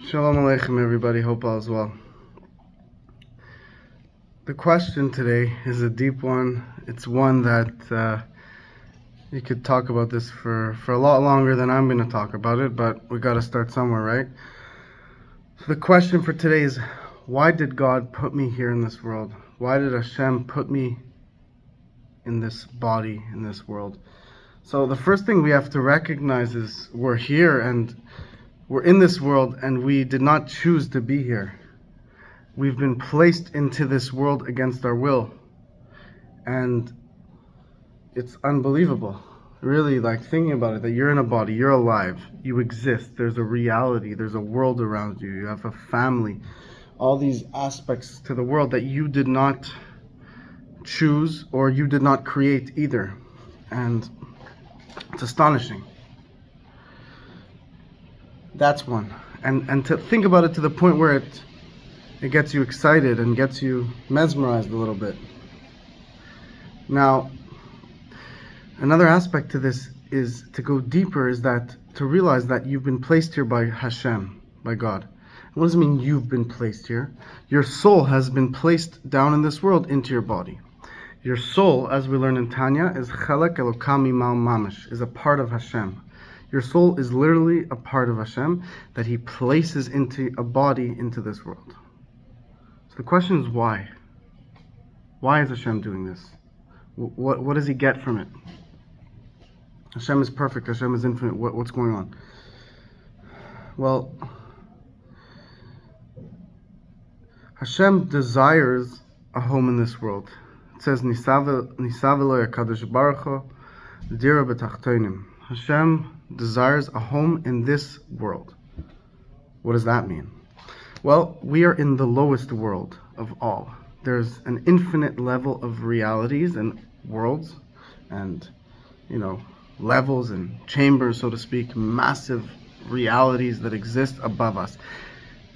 Shalom Aleichem, everybody. Hope all is well. The question today is a deep one. It's one that you could talk about this for a lot longer than I'm going to talk about it, but we got to start somewhere, right? So the question for today is, why did God put me here in this world? Why did Hashem put me in this body, in this world? So the first thing we have to recognize is we're here and we're in this world and we did not choose to be here. We've been placed into this world against our will. And it's unbelievable. Really, like thinking about it, that you're in a body, you're alive, you exist, there's a reality, there's a world around you, you have a family, all these aspects to the world that you did not choose or you did not create either. And it's astonishing. That's one. And to think about it to the point where it gets you excited and gets you mesmerized a little bit. Now, another aspect to this is to go deeper, is that to realize that you've been placed here by Hashem, by God. What does it mean you've been placed here? Your soul has been placed down in this world into your body. Your soul, as we learn in Tanya, is chelek elokam imal mamash, is a part of Hashem. Your soul is literally a part of Hashem that He places into a body into this world. So the question is why? Why is Hashem doing this? What does He get from it? Hashem is perfect. Hashem is infinite. What's going on? Well, Hashem desires a home in this world. It says, Nisavelo Yakadosh Baruch Hu Dira B'Tachtonim. Hashem desires a home in this world. What does that mean? Well, we are in the lowest world of all. There's an infinite level of realities and worlds and, levels and chambers, so to speak, massive realities that exist above us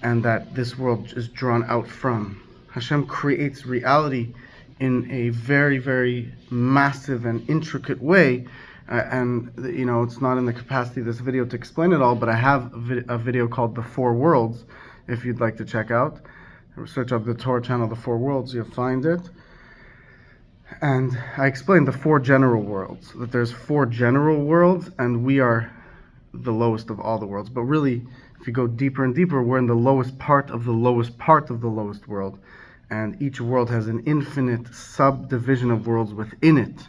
and that this world is drawn out from. Hashem creates reality in a very, very massive and intricate way. It's not in the capacity of this video to explain it all, but I have a video called The Four Worlds, if you'd like to check out. Search up the Torah channel, The Four Worlds, you'll find it. And I explained the four general worlds, that there's four general worlds, and we are the lowest of all the worlds. But really, if you go deeper and deeper, we're in the lowest part of the lowest part of the lowest world. And each world has an infinite subdivision of worlds within it,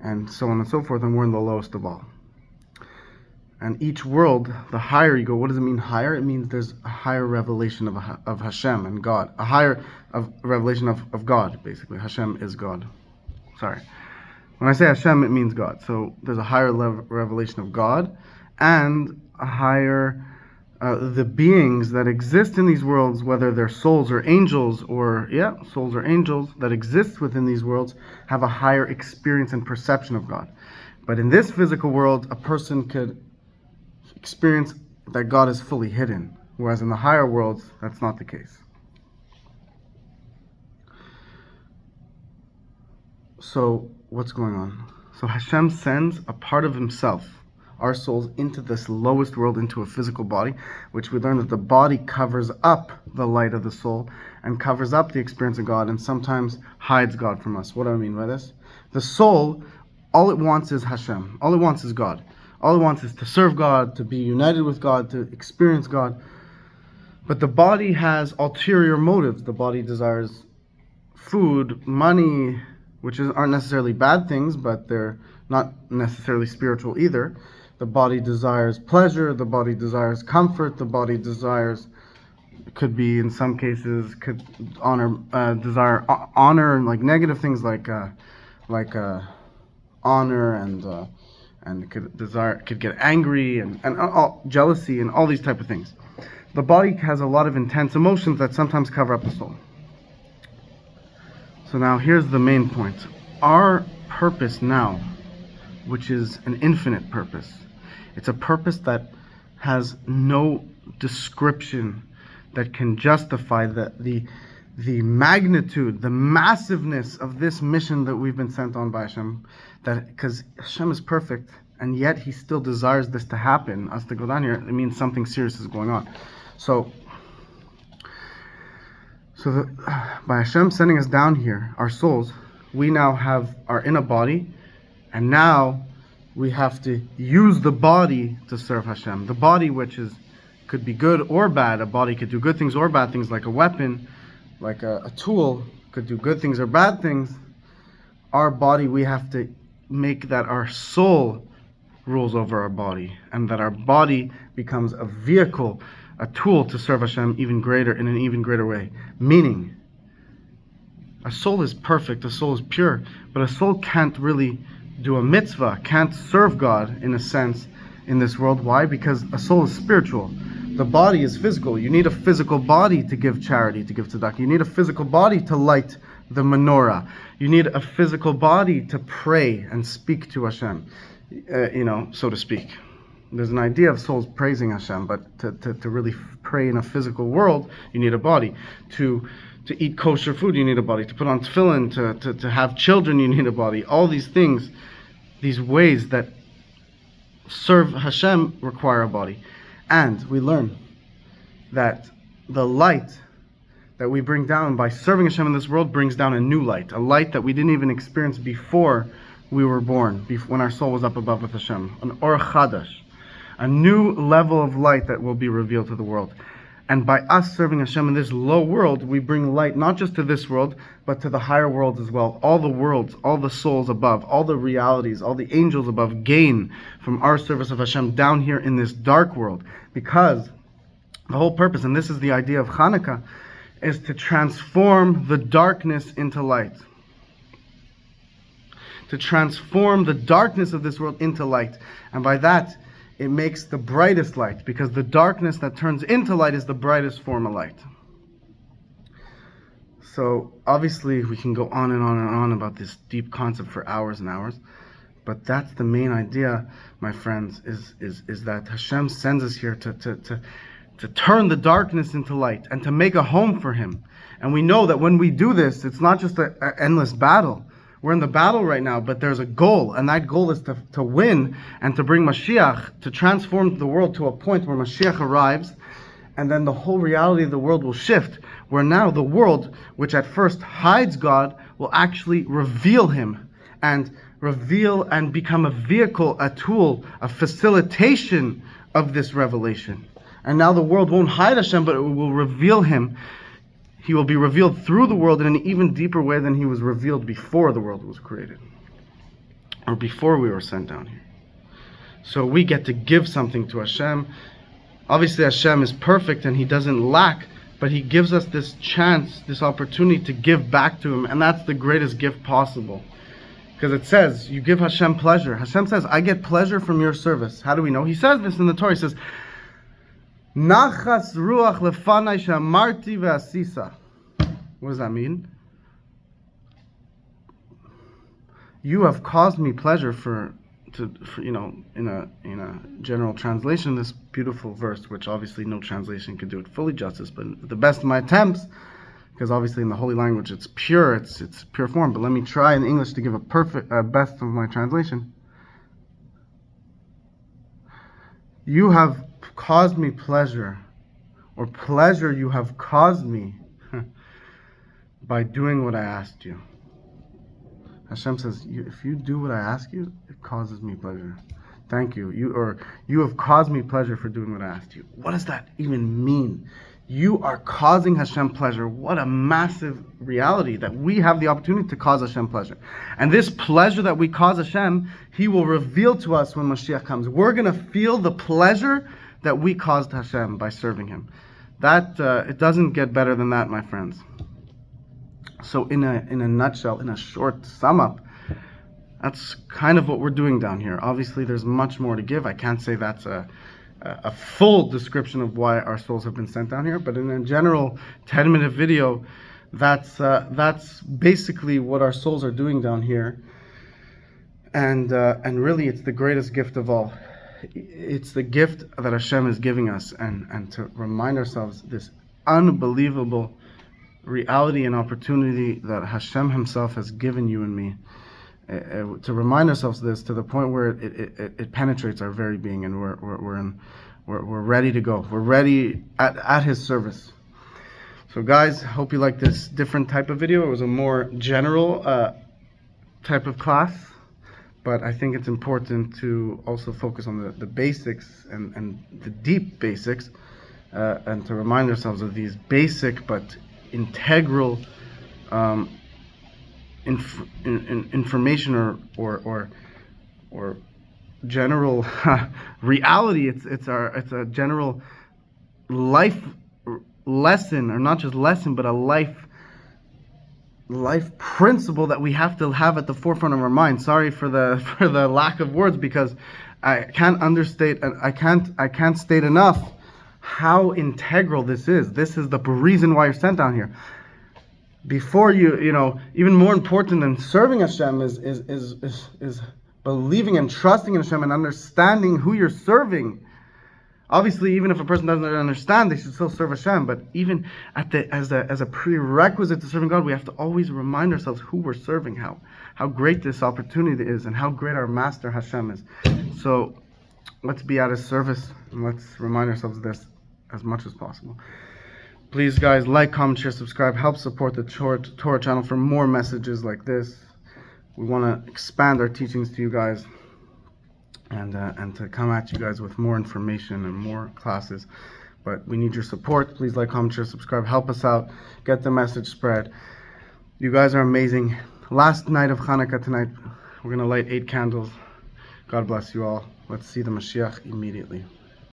and so on and so forth, and we're in the lowest of all. And each world, the higher you go, what does it mean higher? It means there's a higher revelation of Hashem and God. A higher revelation of God, basically. Hashem is God. Sorry. When I say Hashem, it means God. So there's a higher revelation of God, and a higher, the beings that exist in these worlds, whether they're souls or angels, souls or angels that exist within these worlds, have a higher experience and perception of God. But in this physical world, a person could experience that God is fully hidden, whereas in the higher worlds, that's not the case. So, what's going on? So Hashem sends a part of Himself, our souls, into this lowest world, into a physical body, which we learn that the body covers up the light of the soul and covers up the experience of God and sometimes hides God from us. What do I mean by this? The soul, all it wants is Hashem. All it wants is God. All it wants is to serve God, to be united with God, to experience God. But the body has ulterior motives. The body desires food, money, which aren't necessarily bad things, but they're not necessarily spiritual either. The body desires pleasure, the body desires comfort, the body desires, could be in some cases, could desire honor, and like negative things like honor and could get angry and jealousy and all these type of things. The body has a lot of intense emotions that sometimes cover up the soul. So now here's the main point. Our purpose now, which is an infinite purpose, it's a purpose that has no description that can justify the magnitude, the massiveness of this mission that we've been sent on by Hashem. That because Hashem is perfect, and yet He still desires this to happen, us to go down here. It means something serious is going on. So by Hashem sending us down here, our souls, we now are in a body, and now we have to use the body to serve Hashem. The body, which could be good or bad. A body could do good things or bad things, like a weapon, like a tool, could do good things or bad things. Our body, we have to make that our soul rules over our body, and that our body becomes a vehicle, a tool to serve Hashem in an even greater way. Meaning, a soul is perfect, a soul is pure, but a soul can't really do a mitzvah, can't serve God in a sense in this world. Why? Because a soul is spiritual. The body is physical. You need a physical body to give charity, to give tzedakah. You need a physical body to light the menorah. You need a physical body to pray and speak to Hashem, so to speak. There's an idea of souls praising Hashem, but to really pray in a physical world, you need a body. To eat kosher food, you need a body. To put on tefillin, to have children, you need a body. All these things, these ways that serve Hashem require a body. And we learn that the light that we bring down by serving Hashem in this world brings down a new light, a light that we didn't even experience before we were born, when our soul was up above with Hashem, an or chadash, a new level of light that will be revealed to the world. And by us serving Hashem in this low world, we bring light not just to this world, but to the higher worlds as well. All the worlds, all the souls above, all the realities, all the angels above gain from our service of Hashem down here in this dark world. Because the whole purpose, and this is the idea of Hanukkah, is to transform the darkness into light. To transform the darkness of this world into light. And by that, it makes the brightest light, because the darkness that turns into light is the brightest form of light. So obviously we can go on and on and on about this deep concept for hours and hours, but that's the main idea, my friends, is that Hashem sends us here to turn the darkness into light and to make a home for Him. And we know that when we do this, it's not just an endless battle. We're in the battle right now, but there's a goal, and that goal is to win and to bring Mashiach, to transform the world to a point where Mashiach arrives, and then the whole reality of the world will shift, where now the world, which at first hides God, will actually reveal Him, and become a vehicle, a tool, a facilitation of this revelation. And now the world won't hide Hashem, but it will reveal Him. He will be revealed through the world in an even deeper way than He was revealed before the world was created, or before we were sent down here. So we get to give something to Hashem. Obviously Hashem is perfect and He doesn't lack, but He gives us this chance, this opportunity to give back to Him, and that's the greatest gift possible. Because it says, you give Hashem pleasure. Hashem says, I get pleasure from your service. How do we know? He says this in the Torah. He says, Nachas ruach lefanai shamarti ve'asisa. What does that mean? You have caused me pleasure for in a general translation, this beautiful verse, which obviously no translation can do it fully justice, but the best of my attempts, because obviously in the holy language it's pure, it's pure form. But let me try in English to give a perfect best of my translation. You have caused me pleasure, or pleasure you have caused me by doing what I asked you. Hashem says, if you do what I ask you, it causes me pleasure. Thank you. You have caused me pleasure for doing what I asked you. What does that even mean? You are causing Hashem pleasure. What a massive reality that we have the opportunity to cause Hashem pleasure. And this pleasure that we cause Hashem, He will reveal to us when Mashiach comes. We're going to feel the pleasure that we caused Hashem by serving Him. That it doesn't get better than that, my friends. So in a nutshell, in a short sum up, that's kind of what we're doing down here. Obviously there's much more to give. I can't say that's a full description of why our souls have been sent down here, but in a general 10-minute video, that's basically what our souls are doing down here. And really it's the greatest gift of all. It's the gift that Hashem is giving us, and to remind ourselves this unbelievable reality and opportunity that Hashem Himself has given you and me. To remind ourselves this to the point where it penetrates our very being, and we're We're ready to go. We're ready at His service. So guys, hope you like this different type of video. It was a more general type of class, but I think it's important to also focus on the basics and the deep basics, and to remind ourselves of these basic but integral information or general reality. It's a general life lesson, or not just lesson, but a life principle that we have to have at the forefront of our mind. Sorry for the lack of words, because I can't understate, and I can't state enough how integral this is. This is the reason why you're sent down here. Before even more important than serving Hashem is believing and trusting in Hashem and understanding who you're serving. Obviously, even if a person doesn't understand, they should still serve Hashem. But even as a prerequisite to serving God, we have to always remind ourselves who we're serving, how great this opportunity is, and how great our Master Hashem is. So let's be at His service, and let's remind ourselves of this as much as possible. Please, guys, like, comment, share, subscribe. Help support the Torah channel for more messages like this. We want to expand our teachings to you guys, and to come at you guys with more information and more classes. But we need your support. Please like, comment, share, subscribe. Help us out. Get the message spread. You guys are amazing. Last night of Hanukkah tonight. We're going to light 8 candles. God bless you all. Let's see the Mashiach immediately.